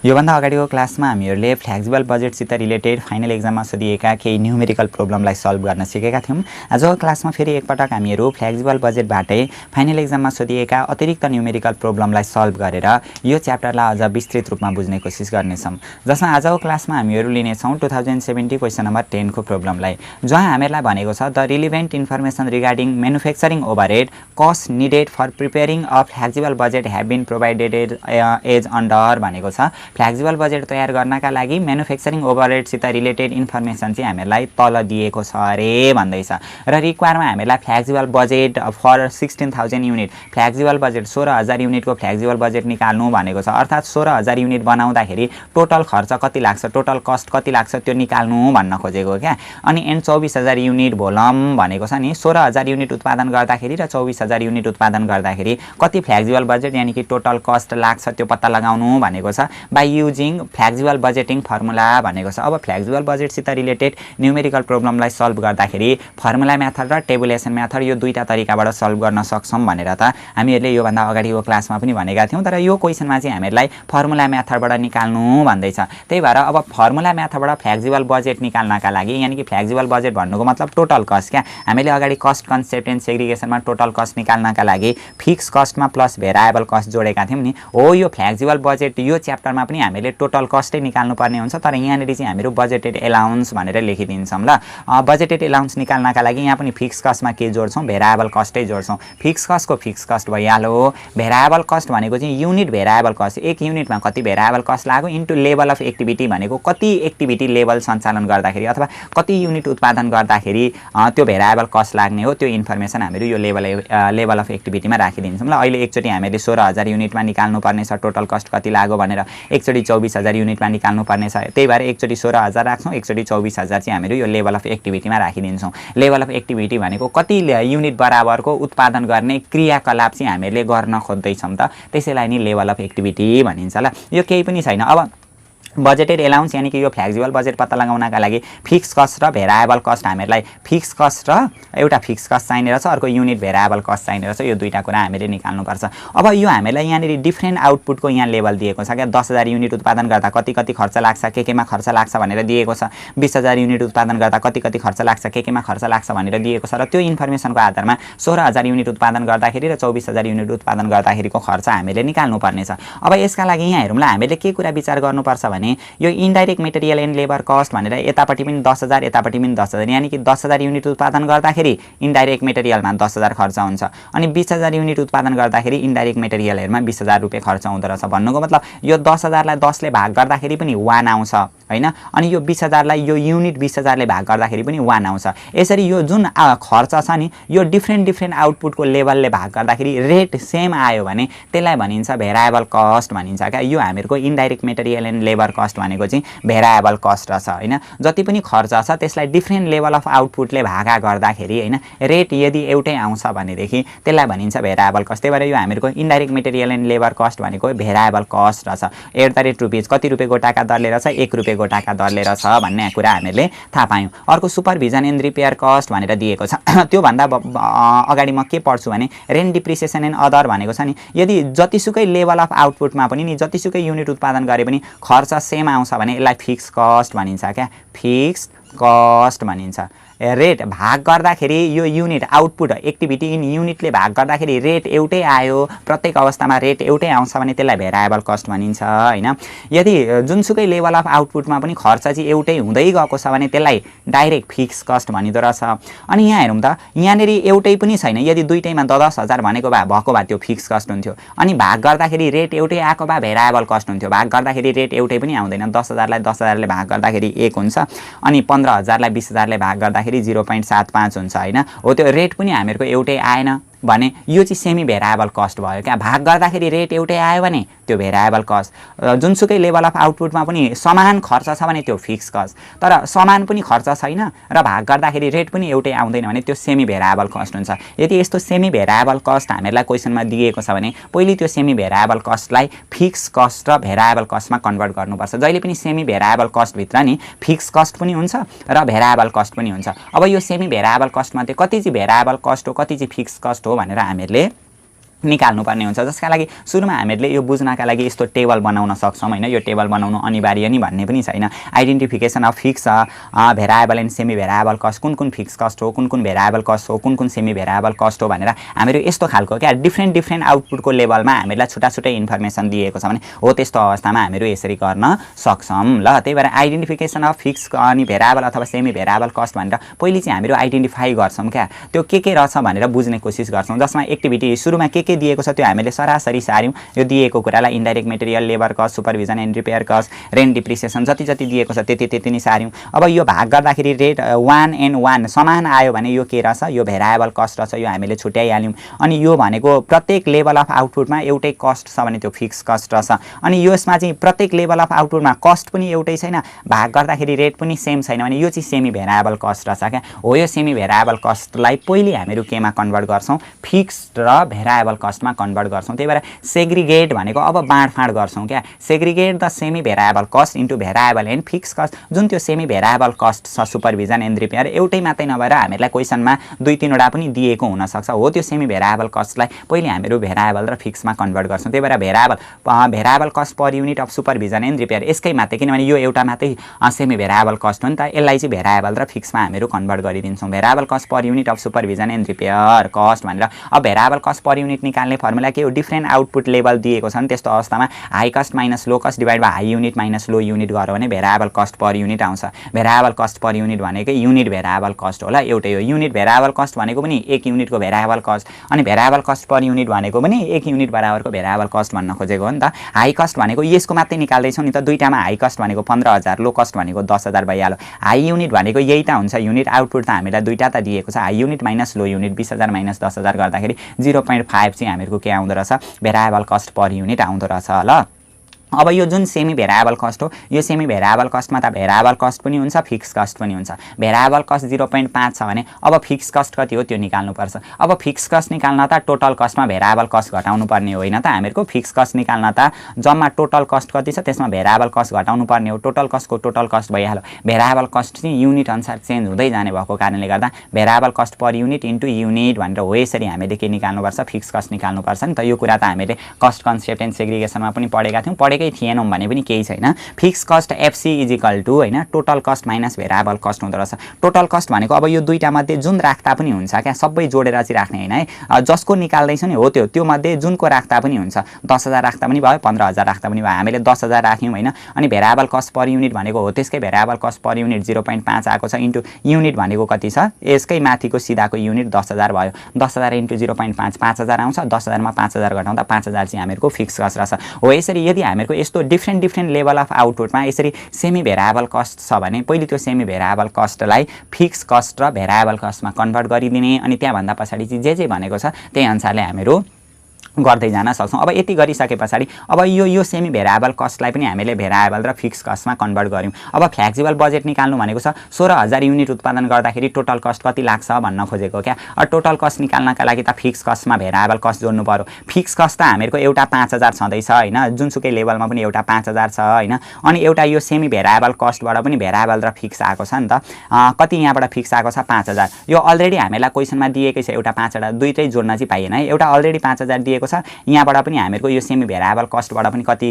योभन्दा अगाडिको क्लासमा हामीहरूले फ्लेक्सिबल बजेटसित रिलेटेड फाइनल एक्जाममा सोधिएका केही न्युमेरिकल प्रब्लमलाई सल्भ गर्न सिकेका थियौँ। आजको क्लासमा फेरि एकपटक हामीहरू फ्लेक्सिबल बजेटबाटै फाइनल एक्जाममा सोधिएका अतिरिक्त न्युमेरिकल प्रब्लमलाई सल्भ गरेर यो च्याप्टरलाई अझ विस्तृत रूपमा बुझ्ने कोसिस गर्नेछौँ। जसमा आजको क्लासमा हामीहरू लिनेछौँ 2070 क्वेसन नम्बर 10 को प्रब्लमलाई, जहाँ हामीहरूलाई भनेको छ the relevant information regarding manufacturing overhead cost needed for preparing a flexible budget have been provided as under भनेको छ। फ्लेक्सिबल बजेट तयार गर्नका लागि म्यानुफ्याक्चरिङ ओभरहेडसित रिलेटेड इन्फर्मेसन चाहिँ हामीलाई तल दिएको छ अरे भन्दैछ। र रिक्वायरमा हामीलाई flexible budget for 16,000 unit, flexible budget 16,000 युनिटको फ्लेक्सिबल बजेट निकाल्नु भनेको छ। अर्थात् 16,000 युनिट बनाउँदाखेरि टोटल खर्च कति लाग्छ, टोटल कस्ट कति लाग्छ त्यो निकाल्नु भन्न खोजेको क्या। अनि एन्ड 24,000 युनिट भोलम भनेको छ नि, 16,000 युनिट उत्पादन गर्दाखेरि र 24,000 युनिट उत्पादन गर्दाखेरि कति फ्लेक्सिबल बजेट यानि कि टोटल कस्ट लाग्छ त्यो पत्ता लगाउनु भनेको छ by using flexible budgeting formula भनेको छ। अब फ्लेक्सिबल बजेटसित रिलेटेड न्युमेरिकल प्रब्लमलाई सल्भ गर्दाखेरि फर्मुला मेथड र टेबुलेसन मेथड यो दुईटा तरिकाबाट सल्भ गर्न सक्छौँ भनेर त हामीहरूले योभन्दा अगाडिको क्लासमा पनि भनेका थियौँ। तर यो क्वेसनमा चाहिँ हामीहरूलाई फर्मुला मेथडबाट निकाल्नु भन्दैछ। त्यही भएर अब फर्मुला मेथडबाट फ्लेक्सिबल बजेट निकाल्नका लागि यानि कि फ्लेक्सिबल बजेट भन्नुको मतलब टोटल कस्ट क्या। हामीले अगाडि कस्ट कन्सेप्ट एन्ड सेग्रिगेसनमा टोटल कस्ट निकाल्नका लागि फिक्स कस्टमा प्लस भेरिएबल कस्ट जोडेका थियौँ नि। हो यो फ्लेक्सिबल बजेट यो च्याप्टरमा पनि हामीले टोटल कस्टै निकाल्नु पर्ने हुन्छ। तर यहाँनिर चाहिँ हामीहरू बजेटेड एलाउन्स भनेर लेखिदिन्छौँ ल। बजेटेड एलाउन्स निकाल्नका लागि यहाँ पनि फिक्स कस्टमा के जोड्छौँ, भेरिएबल कस्टै जोड्छौँ। फिक्स कस्टको फिक्स कस्ट भइहाल्यो। भेरिएबल कस्ट भनेको चाहिँ युनिट भेरिएबल कस्ट, एक युनिटमा कति भेरिएबल कस्ट लाग्यो इन्टु लेभल अफ एक्टिभिटी भनेको कति एक्टिभिटी लेभल सञ्चालन गर्दाखेरि अथवा कति युनिट उत्पादन गर्दाखेरि त्यो भेरिएबल कस्ट लाग्ने हो, त्यो इन्फर्मेसन हामीहरू यो लेभल अफ एक्टिभिटीमा राखिदिन्छौँ ल। अहिले एकचोटि हामीले 16,000 युनिटमा निकाल्नु पर्ने छ टोटल कस्ट कति लाग्यो भनेर, एकचोटि 24,000 युनिटमा निकाल्नु पर्ने छ। त्यही भएर एकचोटि 16,000 राख्छौँ, एकचोटि 24,000 चाहिँ हामीहरू यो लेभल अफ एक्टिभिटीमा राखिदिन्छौँ। लेभल अफ एक्टिभिटी भनेको कति युनिट बराबरको उत्पादन गर्ने क्रियाकलाप चाहिँ हामीले गर्न खोज्दैछौँ त, त्यसैलाई नि लेभल अफ एक्टिभिटी भनिन्छ ल। यो केही पनि छैन। अब बजेटेड एलाउन्स यानि कि यो फ्लेक्सिबल बजेट पत्ता लगाउनका लागि फिक्स कस्ट र भेरिएबल कस्ट हामीहरूलाई फिक्स कस्ट र एउटा फिक्स कस्ट चाहिने रहेछ, अर्को युनिट भेरिएबल कस्ट चाहिने रहेछ। यो दुईटा कुरा हामीले निकाल्नुपर्छ। अब यो हामीलाई यहाँनिर डिफ्रेन्ट आउटपुटको यहाँ लेभल दिएको छ क्या। 10,000 युनिट उत्पादन गर्दा कति कति खर्च लाग्छ, केमा खर्च लाग्छ भनेर दिएको छ। 20,000 युनिट उत्पादन गर्दा कति कति खर्च लाग्छ, केमा खर्च लाग्छ भनेर दिएको छ। र त्यो इन्फर्मेसनको आधारमा 16,000 युनिट उत्पादन गर्दाखेरि र 24,000 युनिट उत्पादन गर्दाखेरिको खर्च हामीले निकाल्नु पर्नेछ। अब यसका लागि यहाँ हेरौँला हामीले के कुरा विचार गर्नुपर्छ भने यो indirect material and labour cost भनेर यतापट्टि पनि 10,000 यतापट्टि पनि 10,000 यानि कि 10,000 युनिट उत्पादन गर्दाखेरि इन्डाइरेक्ट मेटेरियलमा 10,000 खर्च हुन्छ अनि 20,000 युनिट उत्पादन गर्दाखेरि इन्डाइरेक्ट मेटेरियलहरुमा 20,000 रुपैयाँ खर्च हुँदो रहेछ। भन्नुको मतलब यो 10,000 लाई 10 ले भाग गर्दाखेरि पनि 1 आउँछ हैन, अनि यो 20,000 लाई यो युनिट 20,000 ले भाग गर्दाखेरि पनि 1 आउँछ। यसरी यो जुन खर्च छ नि यो डिफ्रेन्ट आउटपुटको लेभलले भाग गर्दाखेरि रेट सेम आयो भने त्यसलाई भनिन्छ भेरिएबल कस्ट भनिन्छ क्या। यो हामीहरुको indirect material and labour cost भनेको चाहिँ भेरिएबल कस्ट रहेछ हैन। जति पनि खर्च छ त्यसलाई डिफ्रेन्ट लेभल अफ आउटपुटले भागा गर्दाखेरि हैन रेट यदि एउटै आउँछ भनेदेखि त्यसलाई भनिन्छ भेरिएबल कस्ट। त्यही भएर यो हामीहरुको indirect material and labour cost भनेको भेरिएबल कस्ट रहेछ। @ कति रुपैयाँ गोटाका दरले रहेछ, 1 रुपैयाँ गोटाका दरले रहेछ भन्ने कुरा हामीले थाहा पायौं। अर्को सुपरभिजन एन्ड रिपेयर कस्ट भनेर दिएको छ। त्यो भन्दा अगाडि म के पढ्छु भने रेन्ट डिप्रिसिएसन एन्ड अदर भनेको छ नि, यदि जतिसुकै लेभल अफ आउटपुटमा पनि नि जतिसुकै युनिट उत्पादन गरे पनि खर्च सेम आउँछ भने यसलाई फिक्स कस्ट भनिन्छ क्या, फिक्स कस्ट भनिन्छ। रेट भाग गर्दाखेरि यो युनिट आउटपुट एक्टिभिटी इन युनिटले भाग गर्दाखेरि रेट एउटै आयो, प्रत्येक अवस्थामा रेट एउटै आउँछ भने त्यसलाई भेरिएबल कस्ट भनिन्छ हैन। यदि जुनसुकै लेभल अफ आउटपुटमा पनि खर्च चाहिँ एउटै हुँदै गएको छ भने त्यसलाई डाइरेक्ट फिक्स कस्ट भनिदो रहेछ। अनि यहाँ हेरौँ त यहाँनेरि एउटै पनि छैन, यदि दुईटैमा 10,000 भनेको भएको भए त्यो फिक्स कस्ट हुन्थ्यो, अनि भाग गर्दाखेरि रेट एउटै आएको भए भेरिएबल कस्ट हुन्थ्यो। भाग गर्दाखेरि रेट एउटै पनि आउँदैन, 10,000 लाई 10,000 ले भाग गर्दाखेरि 1 हुन्छ अनि 15,000 लाई 20,000 ले भाग गर्दाखेरि 0.75 हुन्छ हैन। हो त्यो रेट पनि हामीहरुको एउटै आएन भने यो चाहिँ सेमी भेरिएबल कस्ट भयो क्या। भाग गर्दाखेरि रेट एउटै आयो भने त्यो भेरिएबल कस्ट, जुनसुकै लेभल अफ आउटपुटमा पनि समान खर्च छ भने त्यो फिक्स कस्ट, तर समान पनि खर्च छैन र भाग गर्दाखेरि रेट पनि एउटै आउँदैन भने त्यो सेमी भेरिएबल कस्ट हुन्छ। यदि यस्तो सेमी भेरिएबल कस्ट हामीलाई क्वेशनमा दिएको छ भने पहिले त्यो सेमी भेरिएबल कस्टलाई फिक्स कस्ट र भेरिएबल कस्टमा कन्भर्ट गर्नुपर्छ। जहिले पनि सेमी भेरिएबल कस्ट भित्र नि फिक्स कस्ट पनि हुन्छ र भेरिएबल कस्ट पनि हुन्छ। अब यो सेमी भेरिएबल कस्टमा चाहिँ कति चाहिँ भेरिएबल कस्ट हो कति चाहिँ फिक्स कस्ट हो भनेर हामीहरूले निकाल्नुपर्ने हुन्छ, जसका लागि सुरुमा हामीले यो बुझ्नका लागि यस्तो टेबल बनाउन सक्छौँ हैन। यो टेबल बनाउनु अनिवार्य नि भन्ने पनि छैन। Identification of fix variable and semi variable cost, कुन फिक्स कस्ट हो, कुन भेरिएबल कस्ट हो, कुन सेमी भेरिएबल कस्ट हो भनेर हामीहरू यस्तो खालको क्या डिफ्रेन्ट आउटपुटको लेभलमा हामीलाई छुट्टा इन्फर्मेसन दिएको छ भने हो त्यस्तो अवस्थामा हामीहरू यसरी गर्न सक्छौँ ल। त्यही भएर आइडेन्टिफिकेसन अफ फिक्स अनि भेरिएबल अथवा सेमी भेरिएबल कस्ट भनेर पहिले चाहिँ हामीहरू आइडेन्टिफाई गर्छौँ क्या, त्यो के रहेछ भनेर बुझ्ने कोसिस गर्छौँ, जसमा एक्टिभिटी सुरुमा के दिएको छ त्यो हामीले सरासरी सार्यौँ। यो दिएको कुरालाई indirect material, labour cost, supervision and repair cost, rent depreciation जति दिएको छ त्यति नै सार्यौँ। अब यो भाग गर्दाखेरि रेट 1 and 1 समान आयो भने यो के रहेछ, यो भेरिएबल कस्ट रहेछ, यो हामीले छुट्याइहाल्यौँ। अनि यो भनेको प्रत्येक लेभल अफ आउटपुटमा एउटै कस्ट छ भने त्यो फिक्स कस्ट रहेछ। अनि यसमा चाहिँ प्रत्येक लेभल अफ आउटपुटमा कस्ट पनि एउटै छैन, भाग गर्दाखेरि रेट पनि सेम छैन भने यो चाहिँ सेमी भेरिएबल कस्ट रहेछ क्या। हो यो सेमी भेरिएबल कस्टलाई पहिले हामीहरू केमा कन्भर्ट गर्छौँ, फिक्स्ड र भेरिएबल कस्टमा कन्भर्ट गर्छौँ। त्यही भएर सेग्रिगेट भनेको अब बाँडफाँड गर्छौँ क्या, segregate the semi variable cost into variable and fix cost. जुन त्यो सेमी भेरिएबल कस्ट छ सुपरभिजन एन्ड रिपेयर एउटै मात्रै नभएर हामीलाई क्वेसनमा 2-3 वटा पनि दिएको हुनसक्छ। हो त्यो सेमी भेरिएबल कस्टलाई पहिले हामीहरू भेरिएबल र फिक्समा कन्भर्ट गर्छौँ। त्यही भएर भेरिएबल कस्ट पर unit of supervision and repair यसकै मात्रै, किनभने यो एउटा मात्रै सेमी भेरिएबल कस्ट हो नि त, यसलाई चाहिँ भेरिएबल र फिक्समा हामीहरू कन्भर्ट गरिदिन्छौँ। भेरिएबल कस्ट पर unit of supervision and repair cost भनेर अब भेरिएबल कस्ट पर युनिट निकाल्ने फर्मुला के हो, डिफ्रेन्ट आउटपुट लेभल दिएको छ नि त्यस्तो अवस्थामा high cost minus low cost divide by high unit minus low unit गर्यो भने भेरिएबल कस्ट पर युनिट आउँछ। भेरिएबल कस्ट पर युनिट भनेको युनिट भेरिएबल कस्ट होला, एउटै हो। युनिट भेरिएबल कस्ट भनेको पनि 1 युनिटको भेरिएबल कस्ट, अनि भेरिएबल कस्ट पर युनिट भनेको पनि 1 युनिट बराबरको भेरिएबल कस्ट भन्न खोजेको हो नि त। हाई कस्ट भनेको यसको मात्रै निकाल्दैछौँ नि त, दुईटामा हाई कस्ट भनेको 15,000, लो कस्ट भनेको 10,000 भइहाल्यो। हाई युनिट भनेको यही त हुन्छ, युनिट आउटपुट त हामीलाई दुईटा त दिएको छ, high unit minus low unit 20,000 minus 10,000 गर्दाखेरि 0.5 चाहिँ हामीहरूको के आउँदो रहेछ, भेरिएबल कस्ट पर युनिट आउँदो रहेछ ल। अब यो जुन सेमी भेरिएबल कस्ट हो, यो सेमी भेरिएबल कस्टमा त भेरिएबल कस्ट पनि हुन्छ, फिक्स कस्ट पनि हुन्छ। भेरिएबल कस्ट 0.5 छ भने अब फिक्स कस्ट कति हो त्यो निकाल्नुपर्छ। अब फिक्स कस्ट निकाल्न त टोटल कस्टमा भेरिएबल कस्ट घटाउनु पर्ने होइन त हामीहरूको, फिक्स कस्ट निकाल्न त जम्मा टोटल कस्ट कति छ त्यसमा भेरिएबल कस्ट घटाउनु पर्ने हो, टोटल कस्टको टोटल कस्ट भइहाल्यो। भेरिएबल कस्ट चाहिँ युनिट अनुसार चेन्ज हुँदै जाने भएको कारणले गर्दा भेरिएबल कस्ट पर युनिट इन्टु युनिट भनेर हो यसरी हामीले के निकाल्नुपर्छ, फिक्स कस्ट निकाल्नुपर्छ नि त। यो कुरा त हामीले कस्ट कन्सेप्ट एन्ड सेग्रिगेसनमा पनि पढेका थियौँ, पढेकै थिएनौँ भने पनि केही छैन। Fix cost FC is equal to हैन total cost minus variable cost हुँदो रहेछ। टोटल कस्ट भनेको अब यो दुईटा मध्ये जुन राख्दा पनि हुन्छ क्या, सबै जोडेर चाहिँ राख्ने हैन है, जसको निकाल्दैछ नि हो त्यो मध्ये जुनको राख्दा पनि हुन्छ, 10,000 राख्दा पनि भयो, 15,000 राख्दा पनि भयो, हामीले 10,000 राख्यौँ हैन। अनि भेरिएबल कस्ट पर युनिट भनेको हो त्यसकै भेरिएबल कस्ट पर युनिट 0.5 आएको छ, इन्टु युनिट भनेको कति छ, यसकै माथिको सिधाको युनिट 10,000 भयो, 10,000 इन्टु 0.5 5,000 आउँछ, 10,000 मा 5,000 घटाउँदा 5,000 चाहिँ हामीहरूको फिक्स कस्ट रहेछ। हो यसरी यदि हामीहरूको यस्तो डिफ्रेन्ट लेभल अफ आउटपुटमा यसरी सेमी भेरिएबल कस्ट छ भने पहिले त्यो सेमी भेरिएबल कस्टलाई फिक्स कस्ट र भेरिएबल कस्टमा कन्भर्ट गरिदिने, अनि त्यहाँभन्दा पछाडि चाहिँ जे भनेको छ त्यही अनुसारले हामीहरू गर्दै जान सक्छौँ। अब यति गरिसके पछाडि अब यो सेमी भेरिएबल कस्टलाई पनि हामीले भेरिएबल र फिक्स कस्टमा कन्भर्ट गऱ्यौँ। अब फ्लेक्सिबल बजेट निकाल्नु भनेको छ 16,000 युनिट उत्पादन गर्दाखेरि टोटल कस्ट कति लाग्छ भन्न खोजेको क्या। टोटल कस्ट निकाल्नका लागि त फिक्स कस्टमा भेरिएबल कस्ट जोड्नु पर्यो। फिक्स कस्ट त हामीहरूको एउटा 5,000 छँदैछ हैन, जुनसुकै लेभलमा पनि एउटा 5,000 छ हैन। अनि एउटा यो सेमी भेरिएबल कस्टबाट पनि भेरिएबल र फिक्स आएको छ नि त, कति यहाँबाट फिक्स आएको छ 5,000। यो अलरेडी हामीलाई क्वेसनमा दिएकै छ, एउटा 5,000 दुईटै जोड्न चाहिँ पाइएन है, एउटा अलरेडी 5,000 दिएको छ, यहाँबाट पनि हामीहरूको यो सेमी भेरिएबल कस्टबाट पनि कति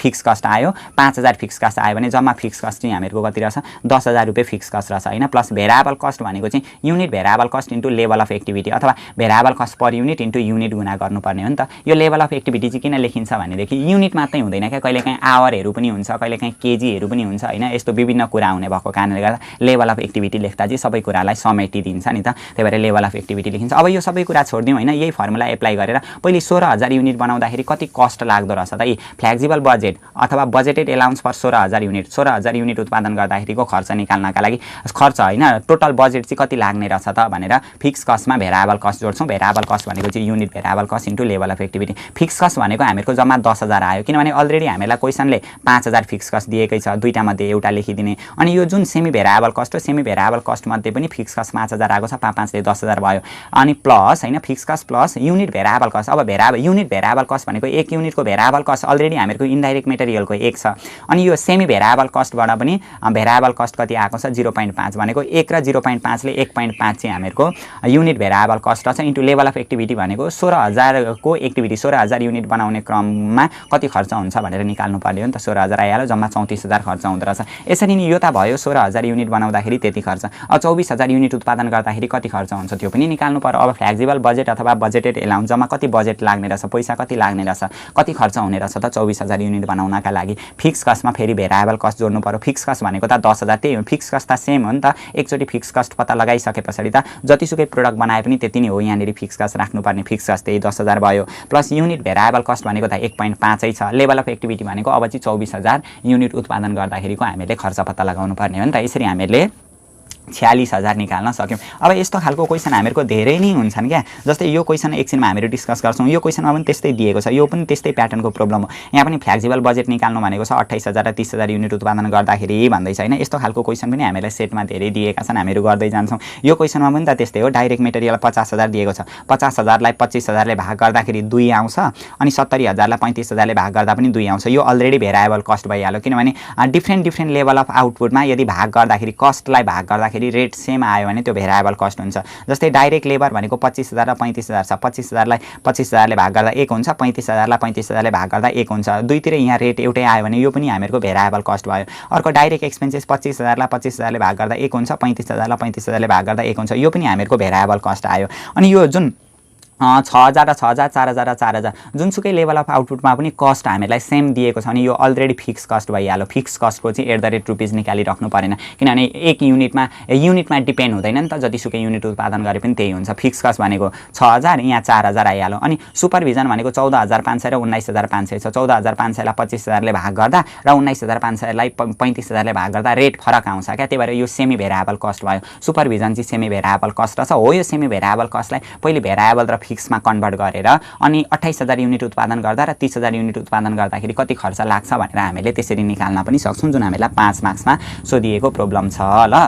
फिक्स कस्ट आयो, 5,000 फिक्स कस्ट आयो भने जम्मा फिक्स कस्ट चाहिँ हामीहरूको कति रहेछ 10,000 रुपियाँ फिक्स कस्ट रहेछ हैन। प्लस भेरिएबल कस्ट भनेको चाहिँ unit variable cost into level of activity अथवा भेरिएबल कस्ट पर युनिट इन्टु युनिट गुणा गर्नुपर्ने हो नि त। यो लेभल अफ एक्टिभिटी चाहिँ किन लेखिन्छ भनेदेखि युनिट मात्रै हुँदैन क्या, कहिलेकाहीँ आवरहरू पनि हुन्छ, कहिलेकाहीँ केजीहरू पनि हुन्छ हैन, यस्तो विभिन्न कुरा हुने भएको कारणले गर्दा लेभल अफ एक्टिभिटी लेख्दा चाहिँ सबै कुरालाई समेटिदिन्छ नि त, त्यही भएर लेभल अफ एक्टिभिटी लेखिन्छ। अब यो सबै कुरा छोडिदिउँ हैन, यही फर्मुला एप्लाई गरेर पहिले 16,000 युनिट बनाउँदाखेरि कति कस्ट लाग्दो रहेछ त, यी फ्लेक्सिबल बजेट अथवा budgeted allowance for 16,000 unit, 16,000 unit उत्पादन गर्दाखेरिको खर्च निकाल्नका लागि खर्च हैन टोटल बजेट चाहिँ कति लाग्ने रहेछ त भनेर fix कस्टमा variable cost जोड्छौँ। Variable cost भनेको चाहिँ unit variable cost into level of activity. Fix cost भनेको हामीहरूको जम्मा 10,000 आयो, किनभने अलरेडी हामीलाई क्वेसनले 5,000 फिक्स कस्ट दिएकै छ, दुईटा मध्ये एउटा लेखिदिने। अनि यो जुन सेमी भेरिएबल कस्ट हो, सेमी भेरिएबल कस्ट मध्ये पनि फिक्स कस्ट 5,000 आएको छ, 5 ले 10,000 भयो, अनि प्लस हैन fix cost plus unit variable cost. अब युनिट भेरिएबल कस्ट भनेको एक युनिटको भेरिएबल कस्ट अलरेडी हामीहरूको इन्डाइरेक्ट मेटेरियलको 1 छ अनि यो सेमी भेरिएबल कस्टबाट पनि भेरिएबल कस्ट कति आएको छ 0.5 भनेको 1 र 0.5 ले 1.5 चाहिँ हामीहरूको युनिट भेरिएबल कस्ट छ इन्टु लेभल अफ एक्टिभिटी भनेको 16000 को एक्टिभिटी 16000 युनिट बनाउने क्रममा कति खर्च हुन्छ भनेर निकाल्नु पर्ने हो नि त 16000 आइहाल्यो जम्मा 34000 खर्च हुँदो रहेछ यसरी नि यो त भयो 16000 युनिट बनाउँदाखेरि त्यति खर्च अब 24000 युनिट उत्पादन गर्दाखेरि कति खर्च हुन्छ त्यो पनि निकाल्नु पर्यो अब फ्लेक्सिबल बजेट अथवा बजेटेड एलाउन्स जम्मा कति बजेट लाग्ने रहेछ पैसा कति लाग्ने रहेछ कति खर्च हुने रहेछ त 24000 युनिट बनाउनका लागि फिक्स कस्टमा फेरि भेरिएबल कस्ट जोड्नु पर्यो फिक्स कस्ट भनेको त 10000 त्यही हो फिक्स कस्ट त सेम हो नि त एकचोटी फिक्स कस्ट पत्ता लगाइसकेपछि त जतिसुकै प्रोडक्ट बनाए पनि त्यति नै हो यहाँनेरि फिक्स कस्ट राख्नुपर्ने फिक्स कस्ट त्यही 10000 भयो प्लस युनिट भेरिएबल कस्ट भनेको त 1.5 छ लेभल अफ एक्टिभिटी भनेको अब चाहिँ 24000 युनिट उत्पादन गर्दाखेरिको हामीले खर्च पत्ता लगाउनु पर्ने हो नि त यसरी हामीले 46000 निकाल्न सक्यौं अब यस्तो खालको क्वेशन हामीहरुको धेरै नै हुन्छन् क्या जस्तै यो क्वेशन एकछिनमा हामीहरु डिस्कस गर्छौं यो क्वेशनमा पनि त्यस्तै दिएको छ यो पनि त्यस्तै प्याटर्नको प्रब्लम हो यहाँ पनि फ्लेक्सिबल बजेट निकाल्नु भनेको छ 28000 र 30000 युनिट उत्पादन गर्दाखेरि भन्दै छ हैन यस्तो खालको क्वेशन पनि हामीलाई सेटमा धेरै दिएका छन् हामीहरु गर्दै जान्छौं यो क्वेशनमा पनि त त्यस्तै हो डाइरेक्ट मेटेरियल 50000 दिएको छ 50000 लाई 25000 ले भाग गर्दाखेरि 2 आउँछ अनि 70000 लाई 35000 ले भाग गर्दा पनि 2 आउँछ यो अलरेडी भेरिएबल कस्ट भइहाल्यो किनभने डिफरेन्ट लेभल अफ आउटपुटमा यदि भाग गर्दाखेरि कस्टलाई भाग गर्दाखेरि रेट सेम आयो भने त्यो भेरिएबल कस्ट हुन्छ जस्तै डाइरेक्ट लेबर भनेको 25000 र 35000 छ 25000 लाई 25000 ले भाग गर्दा 1 हुन्छ 35000 लाई 35000 ले भाग गर्दा 1 हुन्छ दुईतिर यहाँ रेट एउटै आयो भने यो पनि हामीहरुको भेरिएबल कस्ट भयो अर्को डाइरेक्ट एक्सपेन्सेस 25000 लाई 25000 ले भाग गर्दा 1 हुन्छ 35000 लाई 35000 ले भाग गर्दा 1 हुन्छ यो पनि हामीहरुको भेरिएबल कस्ट आयो अनि यो जुन 6000 र 6000 4000 र 4000 जुनसुकै लेभल अफ आउटपुटमा पनि कस्ट हामीलाई सेम दिएको छ अनि यो अलरेडी फिक्स कस्ट भइहाल्यो फिक्स कस्टको चाहिँ @ रुपीज निकालिराख्नु परेन किनभने एक युनिटमा डिपेन्ड हुँदैन नि त जतिसुकै युनिट उत्पादन गरे पनि त्यही हुन्छ फिक्स कस्ट भनेको 6000 यहाँ 4000 आइहाल्यो अनि सुपरभिजन भनेको 14500 र 19500 छ 14500 लाई 25000 ले भाग गर्दा र 19500 लाई 35000 ले भाग गर्दा रेट फरक आउँछ क्या त्यही भएर यो सेमी भेरिएबल कस्ट भयो सुपरभिजन चाहिँ सेमी भेरिएबल कस्ट छ हो यो सेमी भेरिएबल कस्टलाई पहिले भेरिएबल र फिक्समा कन्भर्ट गरेर अनि 28000 युनिट उत्पादन गर्दा र 30000 युनिट उत्पादन गर्दाखेरि कति खर्च लाग्छ भनेर हामीले त्यसरी निकाल्न पनि सक्छौं जुन हामीलाई 5 मार्क्समा सोधिएको प्रब्लम छ ल